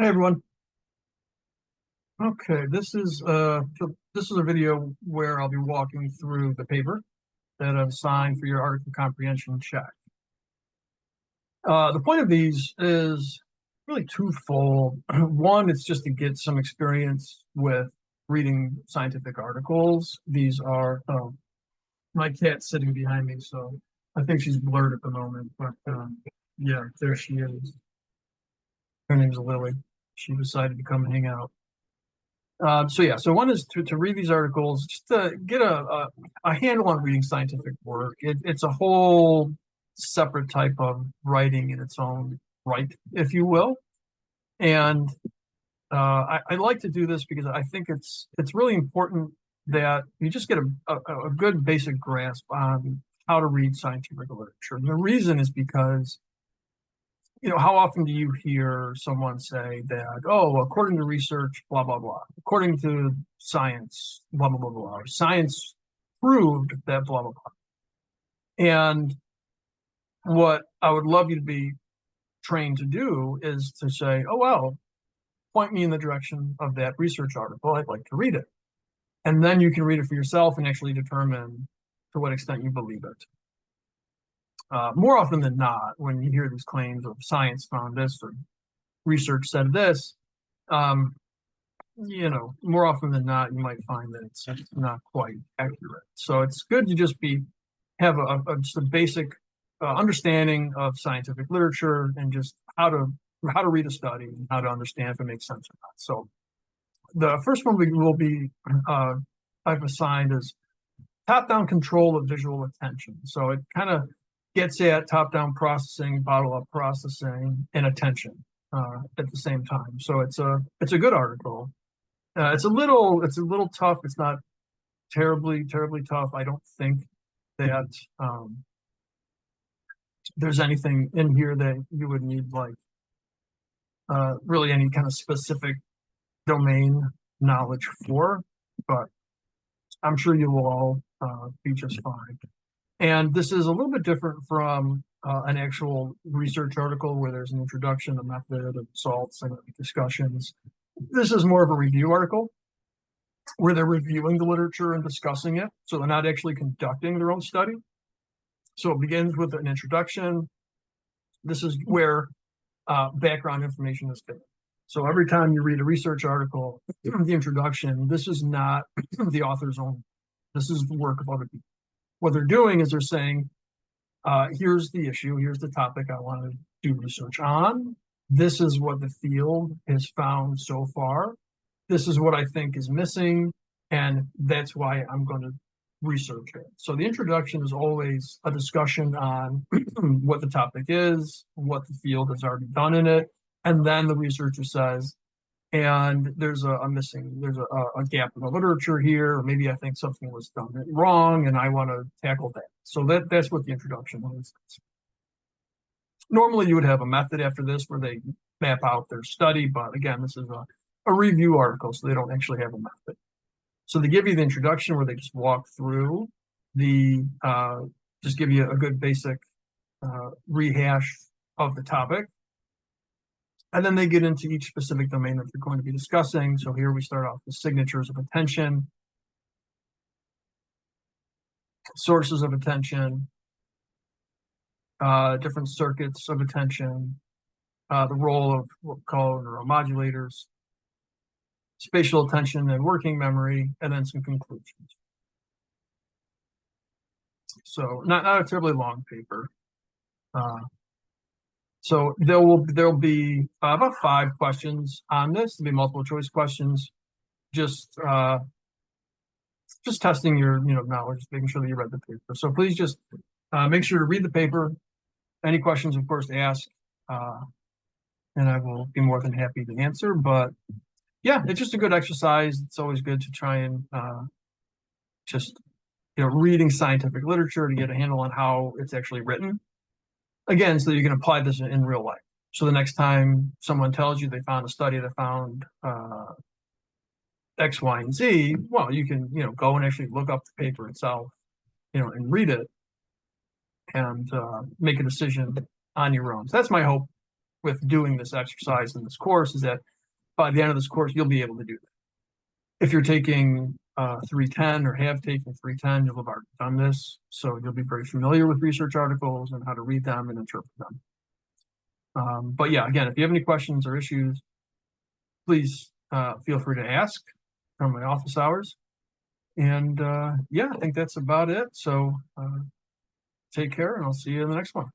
Hey everyone. Okay, this is a video where I'll be walking through the paper that I've signed for your article comprehension check. The point of these is really twofold. One, it's just to get some experience with reading scientific articles. These are my cat's sitting behind me, so I think she's blurred at the moment, but yeah, there she is. Her name's Lily. She decided to come hang out. So one is to read these articles, just to get a handle on reading scientific work. It's a whole separate type of writing in its own right, if you will. And I like to do this because I think it's really important that you just get a good basic grasp on how to read scientific literature. And the reason is because how often do you hear someone say that, oh, according to research, blah, blah, blah, according to science, blah, blah, blah, blah, or science proved that, blah, blah, blah. And what I would love you to be trained to do is to say, oh, well, point me in the direction of that research article. I'd like to read it. And then you can read it for yourself and actually determine to what extent you believe it. More often than not, when you hear these claims of science found this or research said this, more often than not, you might find that it's not quite accurate. So it's good to just have just a basic understanding of scientific literature and just how to read a study and how to understand if it makes sense or not. So the first one I've assigned is top-down control of visual attention. So it kind of gets at top-down processing, bottle-up processing, and attention at the same time. So it's a good article. It's a little tough. It's not terribly tough. I don't think that there's anything in here that you would need like really any kind of specific domain knowledge for, but I'm sure you will all be just fine. And this is a little bit different from an actual research article where there's an introduction, a method, of salts, and discussions. This is more of a review article where they're reviewing the literature and discussing it. So they're not actually conducting their own study. So it begins with an introduction. This is where background information is given. So every time you read a research article, the introduction, this is not the author's own. This is the work of other people. What they're doing is they're saying, here's the issue, here's the topic I want to do research on. This is what the field has found so far. This is what I think is missing, and that's why I'm going to research it. So the introduction is always a discussion on what the topic is, what the field has already done in it, and then the researcher says, and there's a gap in the literature here, or maybe I think something was done wrong and I want to tackle that. So that's what the introduction is. Normally you would have a method after this where they map out their study, but again, this is a review article, so they don't actually have a method. So they give you the introduction where they just walk through just give you a good basic rehash of the topic. And then they get into each specific domain that they're going to be discussing. So here we start off with signatures of attention, sources of attention, different circuits of attention, the role of what we call neuromodulators, spatial attention and working memory, and then some conclusions. So not a terribly long paper. So there'll be about 5 questions on this. There'll be multiple choice questions, just testing your knowledge, making sure that you read the paper. So please just make sure to read the paper. Any questions, of course, ask, and I will be more than happy to answer. But yeah, it's just a good exercise. It's always good to try and just reading scientific literature to get a handle on how it's actually written. Again, so you can apply this in real life. So the next time someone tells you they found a study that found X, Y, and Z, well, you can go and actually look up the paper itself, and read it and make a decision on your own. So that's my hope with doing this exercise in this course is that by the end of this course, you'll be able to do that. If you're taking 310 or have taken 310, you'll have already done this. So you'll be very familiar with research articles and how to read them and interpret them. But yeah, again, if you have any questions or issues, please feel free to ask from my office hours. And yeah, I think that's about it. So take care, and I'll see you in the next one.